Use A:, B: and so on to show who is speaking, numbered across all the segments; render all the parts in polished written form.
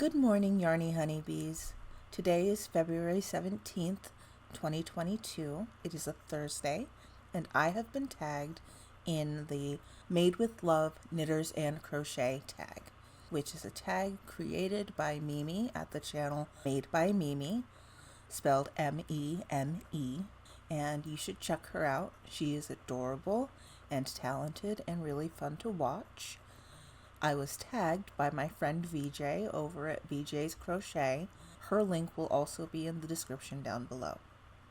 A: Good morning, Yarny Honeybees. Today is February 17th, 2022. It is a Thursday, and I have been tagged in the Made with Love Knitters and Crochet tag, which is a tag created by Mimi at the channel MadeByMeMe, spelled M-E-M-E, and you should check her out. She is adorable and talented and really fun to watch. I was tagged by my friend Vijai over at Vijai's Crochet. Her link will also be in the description down below.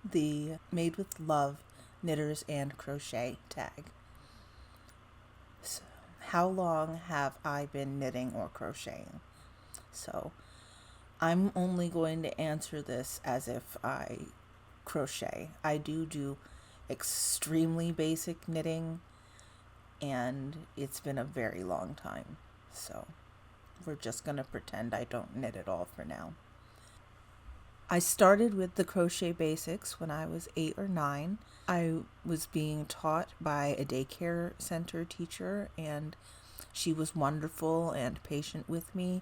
A: The Made with Love Knitters and Crochet tag. So, how long have I been knitting or crocheting? So, I'm only going to answer this as if I crochet. I do extremely basic knitting, and it's been a very long time, so we're just gonna pretend I don't knit at all for now. I started with the crochet basics when I was 8 or 9. I was being taught by a daycare center teacher, and she was wonderful and patient with me,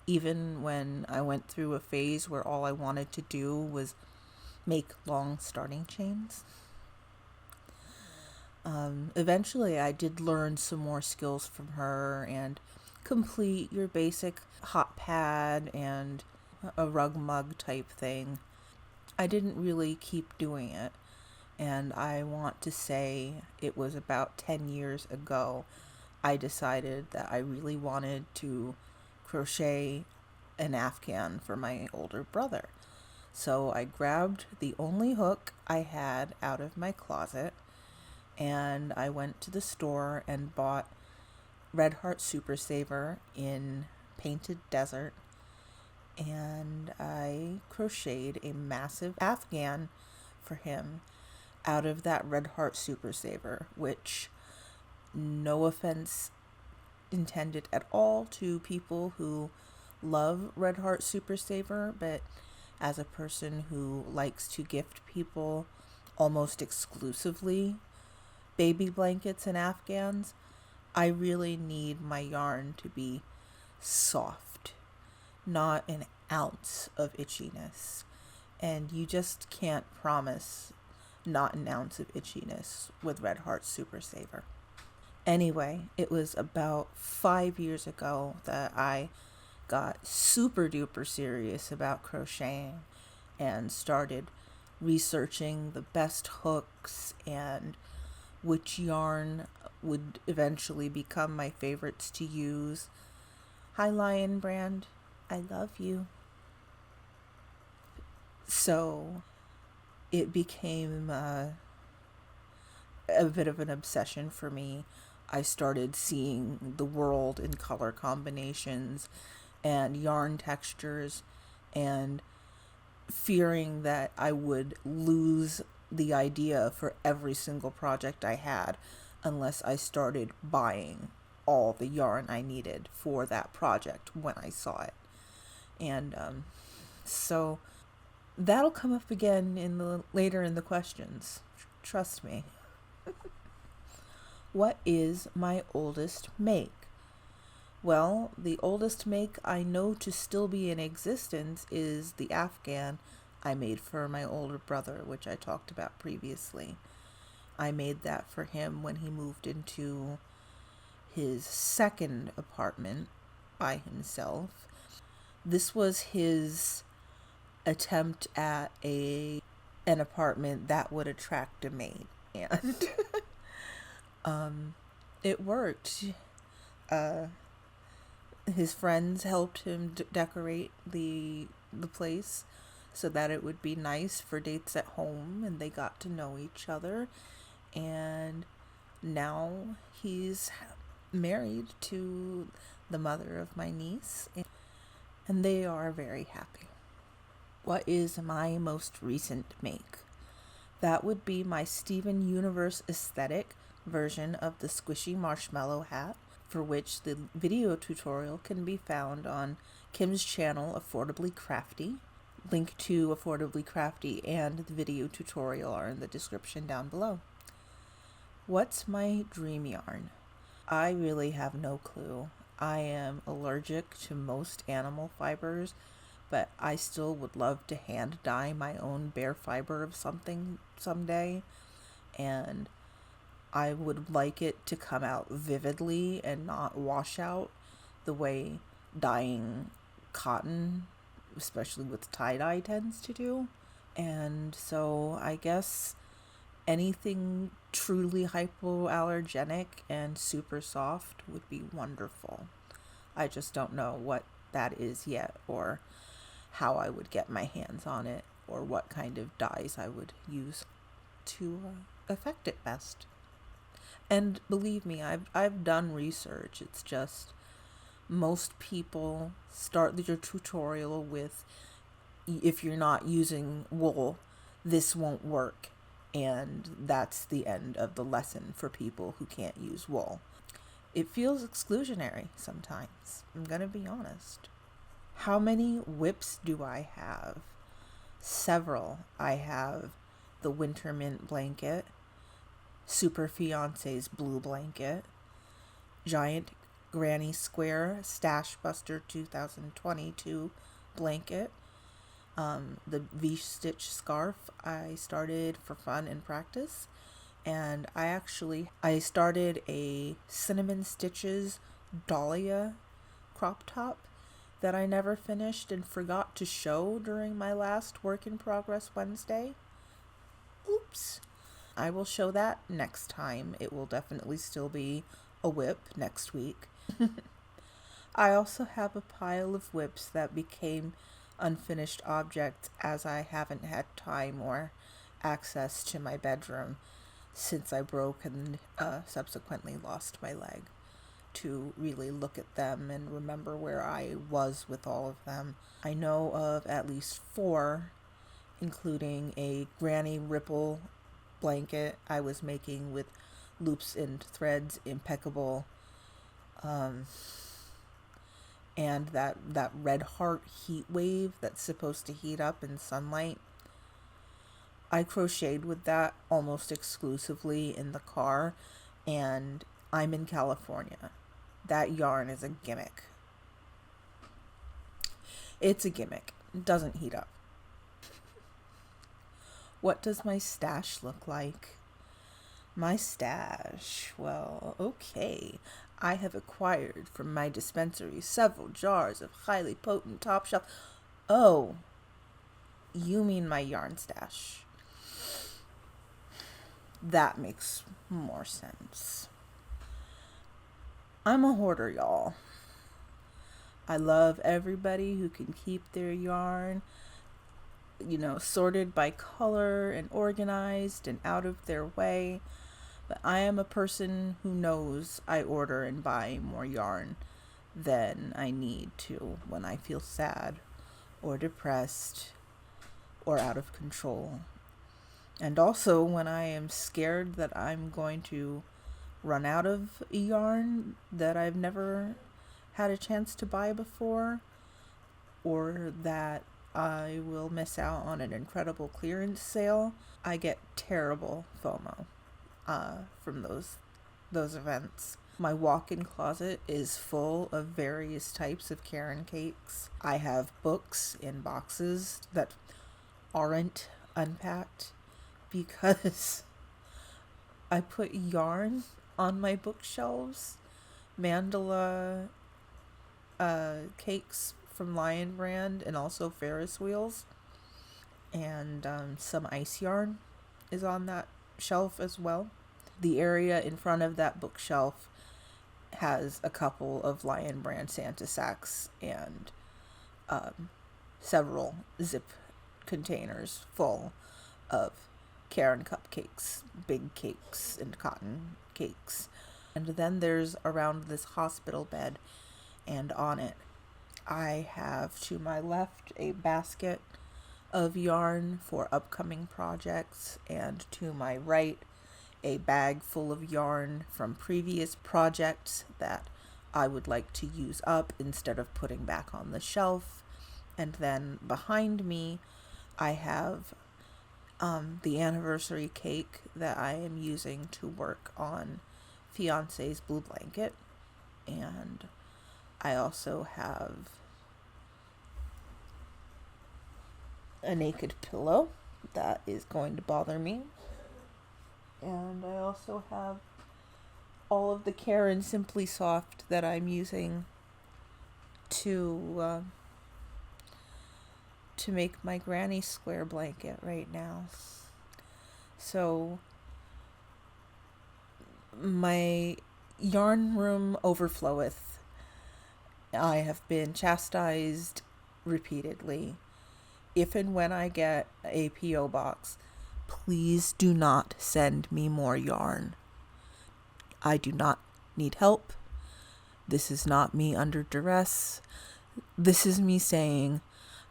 A: even when I went through a phase where all I wanted to do was make long starting chains. Eventually I did learn some more skills from her and complete your basic hot pad and a rug mug type thing. I didn't really keep doing it, and I want to say it was about 10 years ago I decided that I really wanted to crochet an afghan for my older brother. So I grabbed the only hook I had out of my closet, and I went to the store and bought Red Heart Super Saver in Painted Desert, and I crocheted a massive afghan for him out of that Red Heart Super Saver, which, no offense intended at all to people who love Red Heart Super Saver, but as a person who likes to gift people almost exclusively baby blankets and afghans, I really need my yarn to be soft, not an ounce of itchiness. And you just can't promise not an ounce of itchiness with Red Heart Super Saver. Anyway, it was about 5 years ago that I got super duper serious about crocheting and started researching the best hooks and which yarn would eventually become my favorites to use. Hi, Lion brand. I love you. So it became a bit of an obsession for me. I started seeing the world in color combinations and yarn textures, and fearing that I would lose the idea for every single project I had unless I started buying all the yarn I needed for that project when I saw it. And so that'll come up again later in the questions. Trust me. What is my oldest make? Well, the oldest make I know to still be in existence is the afghan I made for my older brother, which I talked about previously. I made that for him when he moved into his second apartment by himself. This was his attempt at an apartment that would attract a maid, and it worked. His friends helped him decorate the place so that it would be nice for dates at home, and they got to know each other, and now he's married to the mother of my niece, and they are very happy. What is my most recent make? That would be my Steven Universe aesthetic version of the squishy marshmallow hat, for which the video tutorial can be found on Kim's channel, Affordably Crafty. Link to Affordably Crafty and the video tutorial are in the description down below. What's my dream yarn? I really have no clue. I am allergic to most animal fibers, but I still would love to hand dye my own bare fiber of something someday. And I would like it to come out vividly and not wash out the way dyeing cotton, especially with tie-dye, tends to do. And so I guess anything truly hypoallergenic and super soft would be wonderful. I just don't know what that is yet, or how I would get my hands on it, or what kind of dyes I would use to affect it best. And believe me, I've done research. It's just most people start their tutorial with, if you're not using wool, this won't work. And that's the end of the lesson for people who can't use wool. It feels exclusionary sometimes, I'm gonna be honest. How many whips do I have? Several. I have the Winter Mint blanket, Super Fiance's blue blanket, Giant Granny Square Stash Buster 2022 blanket, the V-stitch scarf I started for fun and practice, and I started a Cinnamon Stitches Dahlia crop top that I never finished and forgot to show during my last Work in Progress Wednesday. Oops. I will show that next time. It will definitely still be a whip next week. I also have a pile of whips that became unfinished objects, as I haven't had time or access to my bedroom since I broke and subsequently lost my leg, to really look at them and remember where I was with all of them. I know of at least 4, including a Granny Ripple blanket I was making with loops and threads impeccable, and that red heart heat wave that's supposed to heat up in sunlight. I crocheted with that almost exclusively in the car, and I'm in California. That yarn is a gimmick. It's a gimmick. It doesn't heat up. What does my stash look like? My stash, well, okay. I have acquired from my dispensary several jars of highly potent top shelf. Oh, you mean my yarn stash. That makes more sense. I'm a hoarder, y'all. I love everybody who can keep their yarn, sorted by color and organized and out of their way. But I am a person who knows I order and buy more yarn than I need to when I feel sad or depressed or out of control. And also when I am scared that I'm going to run out of yarn that I've never had a chance to buy before, or that I will miss out on an incredible clearance sale. I get terrible FOMO from those events. My walk-in closet is full of various types of Karen cakes. I have books in boxes that aren't unpacked because I put yarn on my bookshelves. Mandala cakes from Lion Brand, and also Ferris wheels, and some ice yarn is on that shelf as well. The area in front of that bookshelf has a couple of Lion Brand Santa sacks and several zip containers full of Karen cupcakes, big cakes, and cotton cakes. And then there's around this hospital bed, and on it I have to my left a basket of yarn for upcoming projects, and to my right a bag full of yarn from previous projects that I would like to use up instead of putting back on the shelf. And then behind me I have the anniversary cake that I am using to work on Fiance's blue blanket. And I also have a naked pillow that is going to bother me. And I also have all of the Care and Simply Soft that I'm using to make my granny square blanket right now. So my yarn room overfloweth. I have been chastised repeatedly. If and when I get a P.O. box, please do not send me more yarn. I do not need help. This is not me under duress. This is me saying,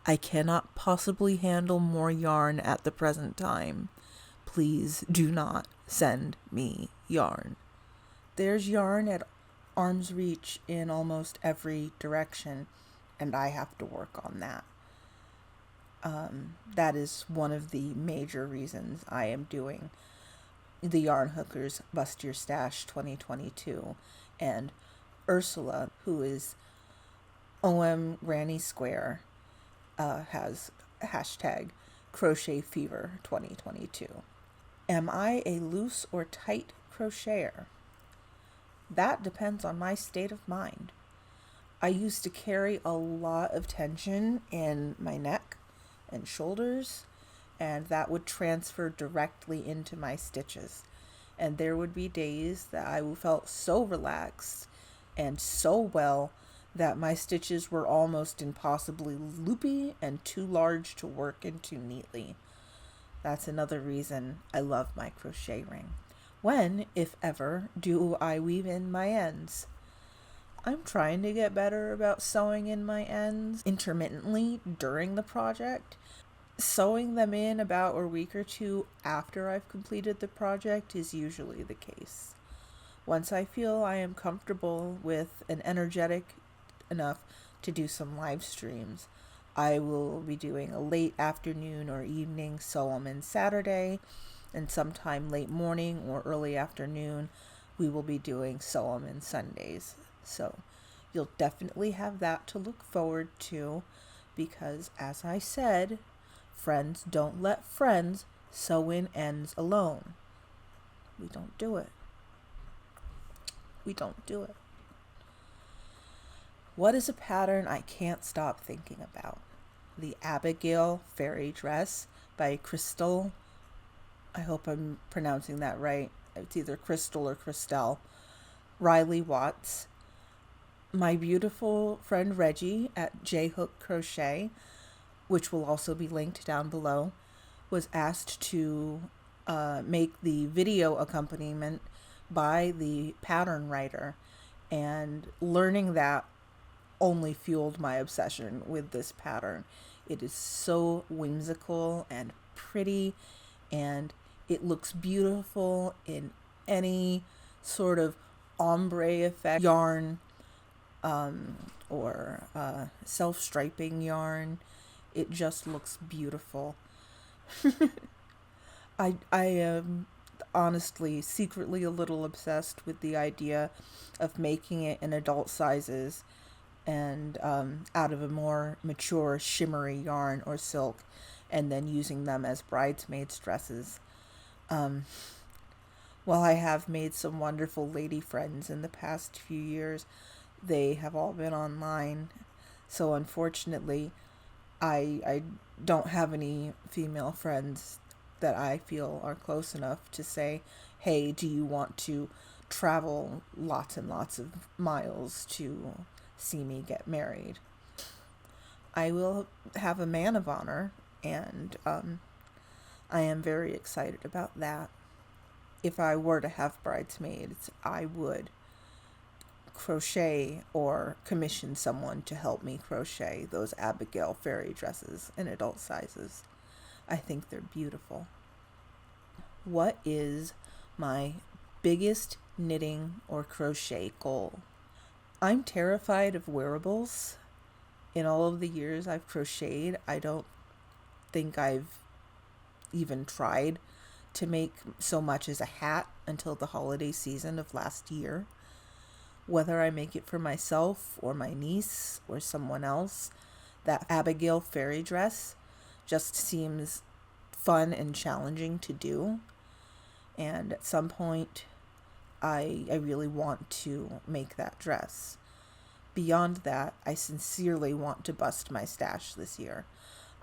A: I cannot possibly handle more yarn at the present time. Please do not send me yarn. There's yarn at arm's reach in almost every direction, and I have to work on that. That is one of the major reasons I am doing the Yarn Hookers Bust Your Stash 2022. And Ursula, who is OM Granny Square, has hashtag Crochet Fever 2022. Am I a loose or tight crocheter? That depends on my state of mind. I used to carry a lot of tension in my neck and shoulders, and that would transfer directly into my stitches. And there would be days that I felt so relaxed and so well that my stitches were almost impossibly loopy and too large to work into neatly. That's another reason I love my crochet ring. When, if ever, do I weave in my ends? I'm trying to get better about sewing in my ends intermittently during the project. Sewing them in about a week or two after I've completed the project is usually the case. Once I feel I am comfortable with and energetic enough to do some live streams, I will be doing a late afternoon or evening sew 'em in Saturday, and sometime late morning or early afternoon we will be doing sew 'em in Sundays. So you'll definitely have that to look forward to, because as I said, friends don't let friends sew in ends alone. We don't do it. We don't do it. What is a pattern I can't stop thinking about? The Abigail Fairy Dress by Crystal. I hope I'm pronouncing that right. It's either Crystal or Christelle. Riley Watts. My beautiful friend Reggie at J Hook Crochet, which will also be linked down below, was asked to make the video accompaniment by the pattern writer, and learning that only fueled my obsession with this pattern. It is so whimsical and pretty, and it looks beautiful in any sort of ombre effect yarn or self-striping yarn. It just looks beautiful. I am honestly secretly a little obsessed with the idea of making it in adult sizes and out of a more mature shimmery yarn or silk, and then using them as bridesmaids dresses. While I have made some wonderful lady friends in the past few years, they have all been online. So unfortunately, I don't have any female friends that I feel are close enough to say, hey, do you want to travel lots and lots of miles to see me get married? I will have a man of honor, and I am very excited about that. If I were to have bridesmaids, I would crochet or commission someone to help me crochet those Abigail Fairy dresses in adult sizes. I think they're beautiful. What is my biggest knitting or crochet goal? I'm terrified of wearables. In all of the years I've crocheted, I don't think I've even tried to make so much as a hat until the holiday season of last year. whether I make it for myself or my niece or someone else. That Abigail fairy dress just seems fun and challenging to do. And at some point, I really want to make that dress. Beyond that, I sincerely want to bust my stash this year.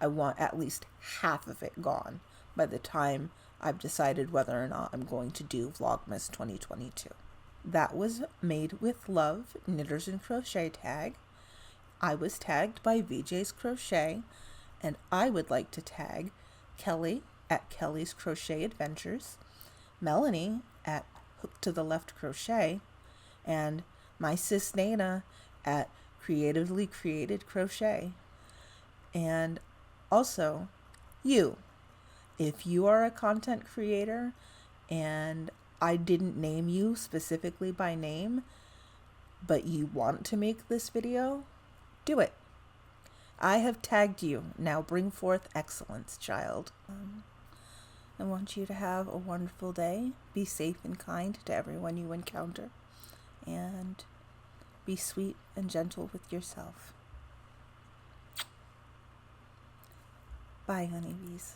A: I want at least half of it gone by the time I've decided whether or not I'm going to do Vlogmas 2022. That was Made with Love Knitters and Crochet tag. I was tagged by Vijay's Crochet, and I would like to tag Kelly at Kelly's Crochet Adventures, Melanie at Hook to the Left Crochet, and my sis Nana at Creatively Created Crochet. And also, you. If you are a content creator and I didn't name you specifically by name, but you want to make this video, do it. I have tagged you. Now bring forth excellence, child. I want you to have a wonderful day. Be safe and kind to everyone you encounter. And be sweet and gentle with yourself. Bye, honeybees.